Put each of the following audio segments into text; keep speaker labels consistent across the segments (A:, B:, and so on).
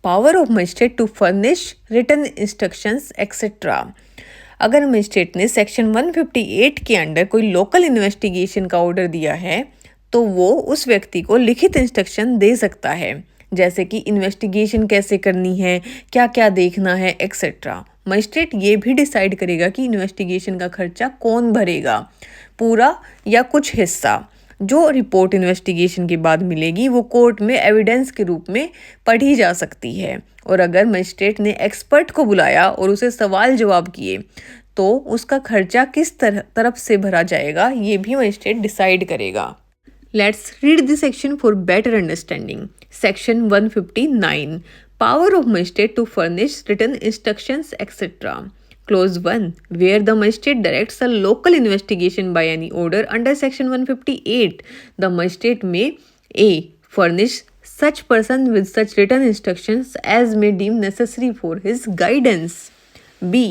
A: Power of magistrate to furnish written instructions etcetera. अगर मजिस्ट्रेट ने सेक्शन 158 के अंडर कोई लोकल इन्वेस्टिगेशन का ऑर्डर दिया है तो वो उस व्यक्ति को लिखित इंस्ट्रक्शन दे सकता है, जैसे कि इन्वेस्टिगेशन कैसे करनी है, क्या क्या देखना है एक्सेट्रा। मजिस्ट्रेट ये भी डिसाइड करेगा कि इन्वेस्टिगेशन का खर्चा कौन भरेगा, पूरा या कुछ हिस्सा। जो रिपोर्ट इन्वेस्टिगेशन के बाद मिलेगी वो कोर्ट में एविडेंस के रूप में पढ़ी जा सकती है। और अगर मजिस्ट्रेट ने एक्सपर्ट को बुलाया और उसे सवाल जवाब किए तो उसका खर्चा किस तरफ से भरा जाएगा ये भी मजिस्ट्रेट डिसाइड करेगा। Let's read this section for better understanding. Section 159 power of magistrate to furnish written instructions etcetera. Clause 1. Where the magistrate directs a local investigation by any order under section 158, the magistrate may a. furnish such person with such written instructions as may deem necessary for his guidance. B.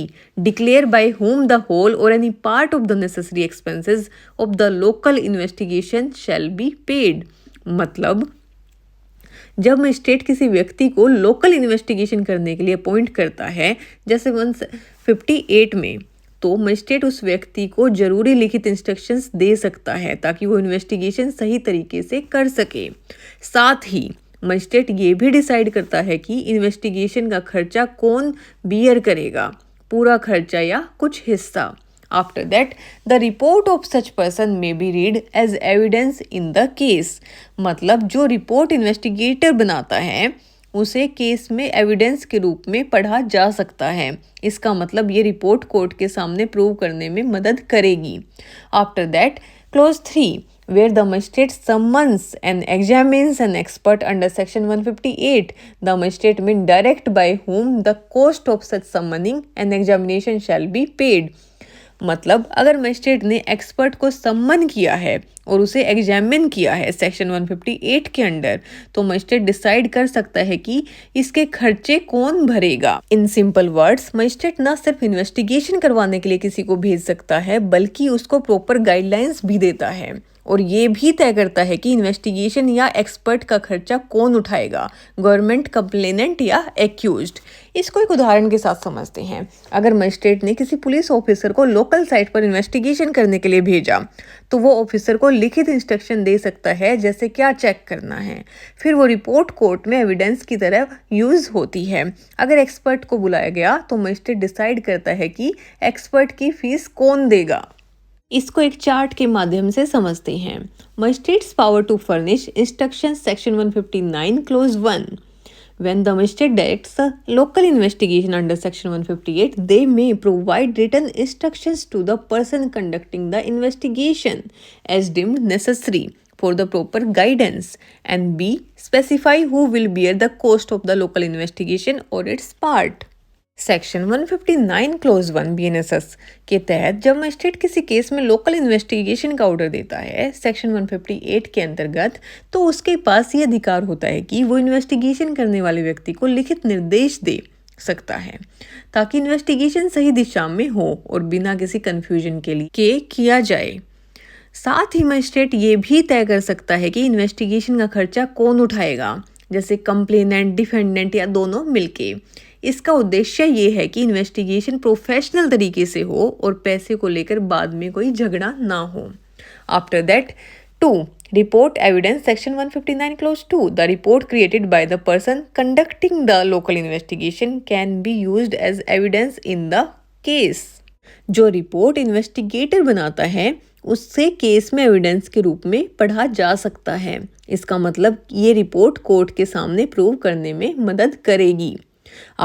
A: Declare by whom the whole or any part of the necessary expenses of the local investigation shall be paid. मतलब जब magistrate किसी व्यक्ति को local investigation करने के लिए appoint करता है जैसे 158 में, तो मजिस्ट्रेट उस व्यक्ति को जरूरी लिखित इंस्ट्रक्शंस दे सकता है ताकि वो इन्वेस्टिगेशन सही तरीके से कर सके। साथ ही मजिस्ट्रेट ये भी डिसाइड करता है कि इन्वेस्टिगेशन का खर्चा कौन बियर करेगा, पूरा खर्चा या कुछ हिस्सा। After that, the report of such person may be read as evidence in the case. मतलब जो रिपोर्ट इन्वेस्टिगेटर बनाता है उसे केस में एविडेंस के रूप में पढ़ा जा सकता है। इसका मतलब ये रिपोर्ट कोर्ट के सामने प्रूव करने में मदद करेगी। After that, clause 3, where the magistrate summons and examines an expert under section 158, the magistrate may direct by whom the cost of such summoning and examination shall be paid. मतलब अगर मजिस्ट्रेट ने एक्सपर्ट को सम्मन किया है और उसे एग्जामिन किया है सेक्शन 158 के अंडर, तो मजिस्ट्रेट डिसाइड कर सकता है कि इसके खर्चे कौन भरेगा। इन सिंपल वर्ड्स, मजिस्ट्रेट न सिर्फ इन्वेस्टिगेशन करवाने के लिए किसी को भेज सकता है बल्कि उसको प्रॉपर गाइडलाइंस भी देता है और ये भी तय करता है कि इन्वेस्टिगेशन या एक्सपर्ट का खर्चा कौन उठाएगा, गवर्नमेंट, कंप्लेनेंट या एक्यूज्ड। इसको एक उदाहरण के साथ समझते हैं। अगर मजिस्ट्रेट ने किसी पुलिस ऑफिसर को लोकल साइट पर इन्वेस्टिगेशन करने के लिए भेजा तो वो ऑफिसर को लिखित इंस्ट्रक्शन दे सकता है जैसे क्या चेक करना है। फिर वो रिपोर्ट कोर्ट में एविडेंस की तरह यूज होती है। अगर एक्सपर्ट को बुलाया गया तो मजिस्ट्रेट डिसाइड करता है कि एक्सपर्ट की फीस कौन देगा। इसको एक चार्ट के माध्यम से समझते हैं। Magistrate's power to furnish instructions section 159 clause 1। When the magistrate directs a local investigation under section 158, they may provide written instructions to the person conducting the investigation as deemed necessary for the proper guidance, and B. specify who will bear the cost of the local investigation or its part. Section 159 clause 1 BNSS के तहत जब magistrate किसी case में local investigation का order देता है section 158 के अंतर्गत, तो उसके पास ये अधिकार होता है कि वो इन्वेस्टिगेशन करने वाले व्यक्ति को लिखित निर्देश दे सकता है ताकि इन्वेस्टिगेशन सही दिशा में हो और बिना किसी कंफ्यूजन के लिए किया जाए। साथ ही मजिस्ट्रेट ये भी तय कर सकता है कि इन्वेस्टिगेशन का खर्चा कौन उठाएगा, जैसे कंप्लेनेंट, डिफेंडेंट या दोनों मिलके। इसका उद्देश्य ये है कि इन्वेस्टिगेशन प्रोफेशनल तरीके से हो और पैसे को लेकर बाद में कोई झगड़ा ना हो। After that 2. Report evidence section 159 clause 2. The report created by the person conducting the local investigation can be used as evidence in the case. जो रिपोर्ट इन्वेस्टिगेटर बनाता है उससे केस में एविडेंस के रूप में पढ़ा जा सकता है। इसका मतलब ये रिपोर्ट कोर्ट के सामने प्रूव करने में मदद करेगी।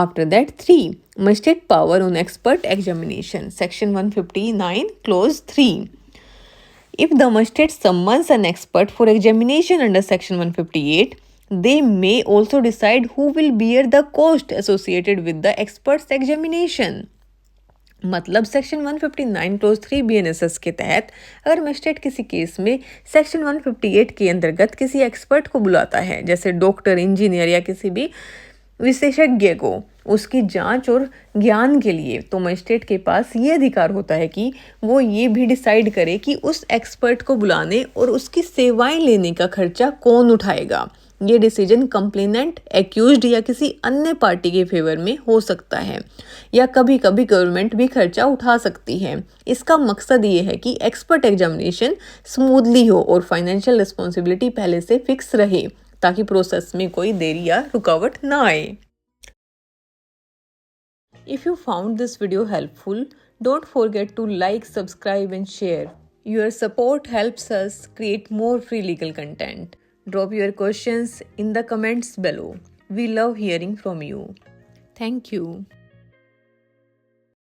A: After that 3. Magistrate power on expert examination section 159 clause 3. If the magistrate summons an expert for examination under section 158, they may also decide who will bear the cost associated with the expert's examination. मतलब section 159 close 3 BNSS के तहत अगर magistrate किसी case में section 158 के अंतर्गत किसी expert को बुलाता है जैसे डॉक्टर, इंजीनियर या किसी भी विशेषज्ञ को उसकी जांच और ज्ञान के लिए, तो मजिस्ट्रेट के पास ये अधिकार होता है कि वो ये भी डिसाइड करे कि उस एक्सपर्ट को बुलाने और उसकी सेवाएं लेने का खर्चा कौन उठाएगा, ये डिसीजन कंप्लेनेंट, एक्यूज्ड या किसी अन्य पार्टी के फेवर में हो सकता है, या कभी कभी गवर्नमेंट भी खर्चा उठा सकती है। इसका मकसद ये है कि एक्सपर्ट एग्जामिनेशन स्मूथली हो और फाइनेंशियल रिस्पॉन्सिबिलिटी पहले से फिक्स रहे, ताकि प्रोसेस में कोई देरी या रुकावट ना आए। If you found this video helpful, don't forget to like, subscribe, and share. Your support helps us create more free legal content. Drop your questions in the comments below. We love hearing from you. Thank you.